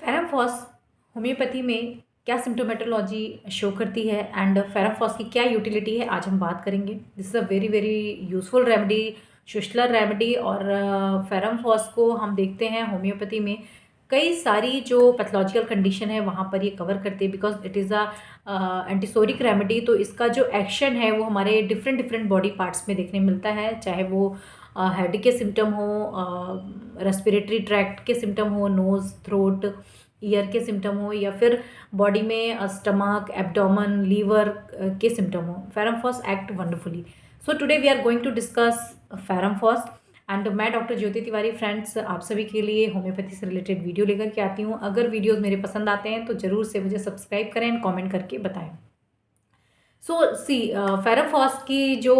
फेरमफॉस homeopathy में क्या symptomatology show करती है एंड फेरमफॉस की क्या यूटिलिटी है, आज हम बात करेंगे। This is a very very useful remedy, Schussler remedy. और फेरमफॉस को हम देखते हैं होम्योपैथी में कई सारी जो पैथोलॉजिकल कंडीशन है वहाँ पर ये कवर करती है, because it is a antipsoric remedy. तो इसका जो एक्शन है वो हमारे डिफरेंट डिफरेंट बॉडी पार्ट्स में देखने मिलता है, चाहे वो हेड के सिम्टम हो, रेस्पिरेटरी ट्रैक्ट के सिम्टम हो, नोज़, थ्रोट, ईयर के सिम्टम हो, या फिर बॉडी में स्टमक, एब्डोमन, लीवर के सिम्टम हो। Ferrum phos act wonderfully. So today we are going to discuss ferrum phos and मैं डॉक्टर ज्योति तिवारी फ्रेंड्स आप सभी के लिए होम्योपैथी से रिलेटेड वीडियो लेकर के आती हूँ। अगर वीडियोस मेरे पसंद आते हैं तो ज़रूर से मुझे सब्सक्राइब करें एंड कमेंट करके बताएं। सो सी फेरमफॉस की जो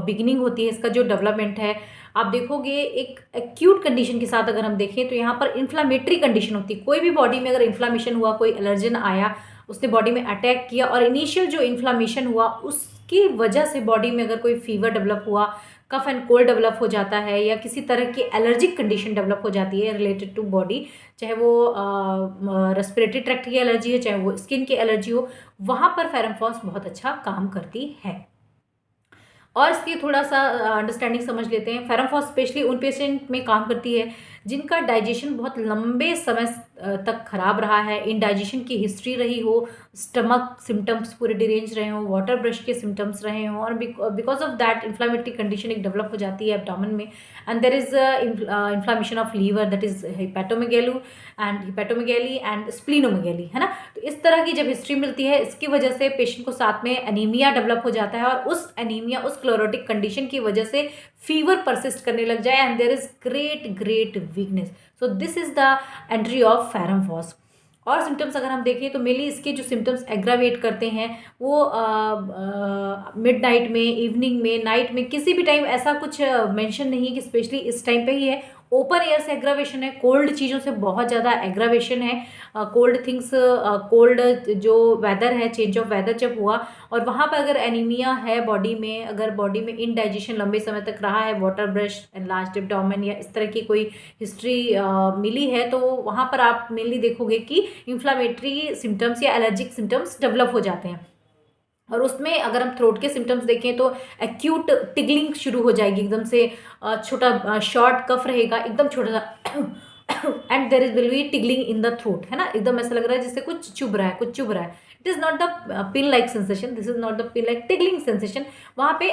बिगिनिंग होती है, इसका जो डेवलपमेंट है, आप देखोगे एक एक्यूट कंडीशन के साथ अगर हम देखें तो यहाँ पर इन्फ्लामेटरी कंडीशन होती है। कोई भी बॉडी में अगर इन्फ्लामेशन हुआ, कोई एलर्जन आया, उसने बॉडी में अटैक किया और इनिशियल जो इन्फ्लामेशन हुआ उसकी वजह से बॉडी में अगर कोई फीवर डेवलप हुआ, कफ एंड कोल्ड डेवलप हो जाता है, या किसी तरह की एलर्जिक कंडीशन डेवलप हो जाती है रिलेटेड टू बॉडी, चाहे वो रेस्पिरेटरी ट्रैक्ट की एलर्जी है, चाहे वो स्किन की एलर्जी हो, वहाँ पर फेरमफॉस बहुत अच्छा काम करती है। और इसकी थोड़ा सा अंडरस्टैंडिंग समझ लेते हैं। फेरमफॉस स्पेशली उन पेशेंट में काम करती है जिनका डाइजेशन बहुत लंबे समय तक खराब रहा है, इनडाइजेशन की हिस्ट्री रही हो, स्टमक सिम्टम्स पूरे डिरेंज रहे हों, वाटर ब्रश के सिम्टम्स रहे हों, और because of that inflammatory condition एक डेवलप हो जाती है एब्डोमेन में, and there is inflammation of liver, that is hepatomegaly and splenomegaly, है ना। तो इस तरह की जब हिस्ट्री मिलती है, इसकी वजह से पेशेंट को साथ में एनीमिया डेवलप हो जाता है, और उस एनीमिया, उस क्लोरोटिक कंडीशन की वजह से फीवर परसिस्ट करने लग जाए and there is great great weakness. So this is the entry of ferrum phos. और सिम्टम्स अगर हम देखें तो मेनली इसके जो सिम्टम्स एग्रावेट करते हैं वो मिड नाइट में, इवनिंग में, नाइट में, किसी भी टाइम ऐसा कुछ मेंशन नहीं है कि स्पेशली इस टाइम पे ही है। ओपन एयर से एग्रावेशन है, कोल्ड चीज़ों से बहुत ज़्यादा एग्रावेशन है, कोल्ड थिंग्स, कोल्ड जो वेदर है, चेंज ऑफ वेदर जब हुआ और वहाँ पर अगर एनीमिया है बॉडी में, अगर बॉडी में इनडाइजेशन लंबे समय तक रहा है, वाटर ब्रश, एनलार्ज्ड एब्डोमेन या इस तरह की कोई हिस्ट्री मिली है, तो वहाँ पर आप मेनली देखोगे कि इन्फ्लामेटरी सिम्टम्स या एलर्जिक सिम्टम्स डेवलप हो जाते हैं। और उसमें अगर हम थ्रोट के सिम्टम्स देखें तो एक्यूट टिगलिंग शुरू हो जाएगी, एकदम से छोटा शॉर्ट कफ रहेगा, एकदम छोटा सा and there is will be tickling in the throat, है ना। एकदम ऐसा लग रहा है जैसे कुछ चुभ रहा है, कुछ चुभ रहा है। It is not the pin like sensation, this is not the pin like tickling sensation. वहाँ पे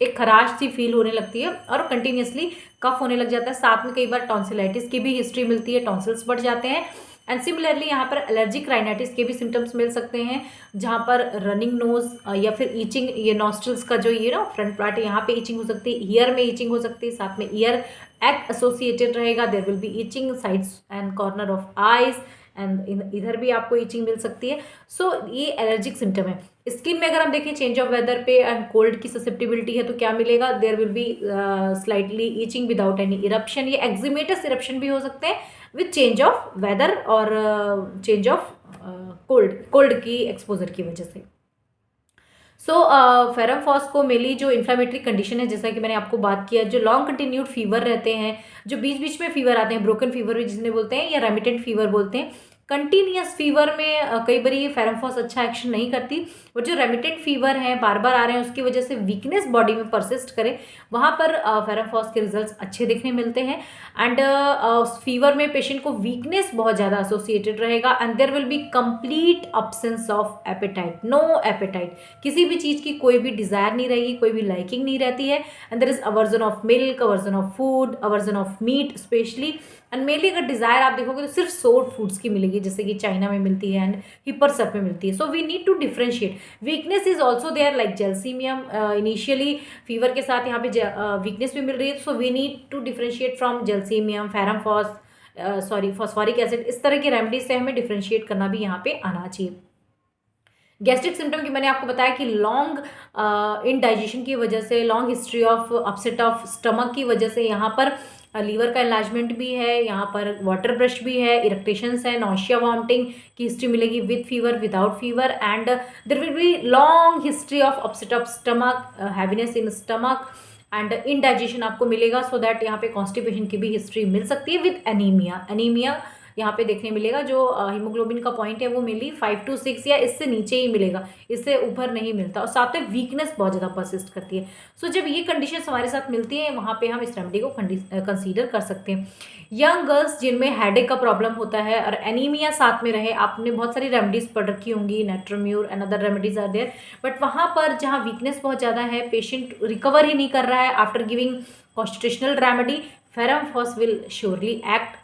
एक खराश सी फील होने लगती है और कंटिन्यूसली कफ होने लग जाता है। साथ में कई बार टॉन्सिलाइटिस की भी हिस्ट्री मिलती है, टॉन्सिल्स बढ़ जाते हैं। एंड सिमिलरली यहाँ पर एलर्जिक राइनाइटिस के भी सिम्टम्स मिल सकते हैं, जहाँ पर रनिंग नोज या फिर ईचिंग, ये नॉस्ट्रल्स का जो ये ना फ्रंट पार्ट है, यहाँ पे ईचिंग हो सकती है, ईयर में ईचिंग हो सकती है, साथ में ईयर एक्ट एसोसिएटेड रहेगा, there will be itching sides and corner of eyes, and इधर भी आपको ईचिंग मिल सकती है। सो ये एलर्जिक सिम्टम है। स्किन में अगर हम देखें चेंज ऑफ वेदर पे एंड कोल्ड की ससेप्टिबिलिटी है तो क्या मिलेगा, there will be slightly itching without any eruption. ये एक्जिमेटस इरप्शन भी हो सकते हैं विथ चेंज ऑफ वेदर और चेंज ऑफ कोल्ड की एक्सपोजर की वजह से। सो फेरमफॉस को मेनली जो इन्फ्लामेटरी कंडीशन है, जैसा कि मैंने आपको बात किया, जो लॉन्ग कंटिन्यूड फीवर रहते हैं, जो बीच बीच में फीवर आते हैं, ब्रोकन फीवर भी जिसने बोलते हैं, या रेमिटेंट फीवर बोलते हैं, कंटिन्यूस फीवर में कई बार ये फेरमफॉस अच्छा एक्शन नहीं करती। और जो रेमिटेंट फीवर है, बार बार आ रहे हैं, उसकी वजह से वीकनेस बॉडी में परसिस्ट करे, वहाँ पर फेरमफॉस के रिजल्ट्स अच्छे देखने मिलते हैं। एंड फीवर में पेशेंट को वीकनेस बहुत ज़्यादा एसोसिएटेड रहेगा and there will be complete absence of appetite, no appetite, किसी भी चीज़ की कोई भी डिज़ायर नहीं रहेगी, कोई भी लाइकिंग नहीं रहती है। And there is aversion of milk, aversion of food, aversion of meat specially. And mainly अगर डिज़ायर आप देखोगे तो सिर्फ सोर फूड्स की मिलेगी, जैसे कि चाइना में मिलती है एंड हिपरसप में मिलती है। So we need to differentiate. Weakness is also there like gelsemium, initially fever के साथ यहाँ पे वीकनेस भी मिल रही है। So we need to differentiate from gelsemium, ferrum phos, phosphoric acid, इस तरह की रेमेडीज से हमें डिफ्रेंशिएट करना भी यहाँ पे आना चाहिए। गैस्ट्रिक सिम्टम की मैंने आपको बताया कि लॉन्ग इनडाइजेशन की वजह से, long history of upset of stomach की वजह से यहाँ पर लीवर का एनलार्जमेंट भी है, यहाँ पर वाटर ब्रश भी है, इरिटेशंस है, नॉशिया वॉमिटिंग की हिस्ट्री मिलेगी with fever, without fever, and there will be long history of upset of stomach, heaviness in stomach and indigestion आपको मिलेगा। सो दैट यहाँ पे कॉन्स्टिपेशन की भी हिस्ट्री मिल सकती है विद एनीमिया। एनीमिया यहाँ पे देखने मिलेगा। जो हीमोग्लोबिन का पॉइंट है वो मेनली 5 to 6 या इससे नीचे ही मिलेगा, इससे ऊपर नहीं मिलता। और साथ में वीकनेस बहुत ज़्यादा परसिस्ट करती है। सो जब ये कंडीशन हमारे साथ मिलती है, वहाँ पे हम इस रेमेडी को कंसीडर कर सकते हैं। यंग गर्ल्स जिनमें हेडेक का प्रॉब्लम होता है और एनीमिया साथ में रहे, आपने बहुत सारी रेमेडीज पढ़ रखी होंगी, Natrum mur and other remedies are there, but वहाँ पर जहाँ वीकनेस बहुत ज़्यादा है, पेशेंट रिकवर ही नहीं कर रहा है after giving constitutional remedy, ferrum phos will surely act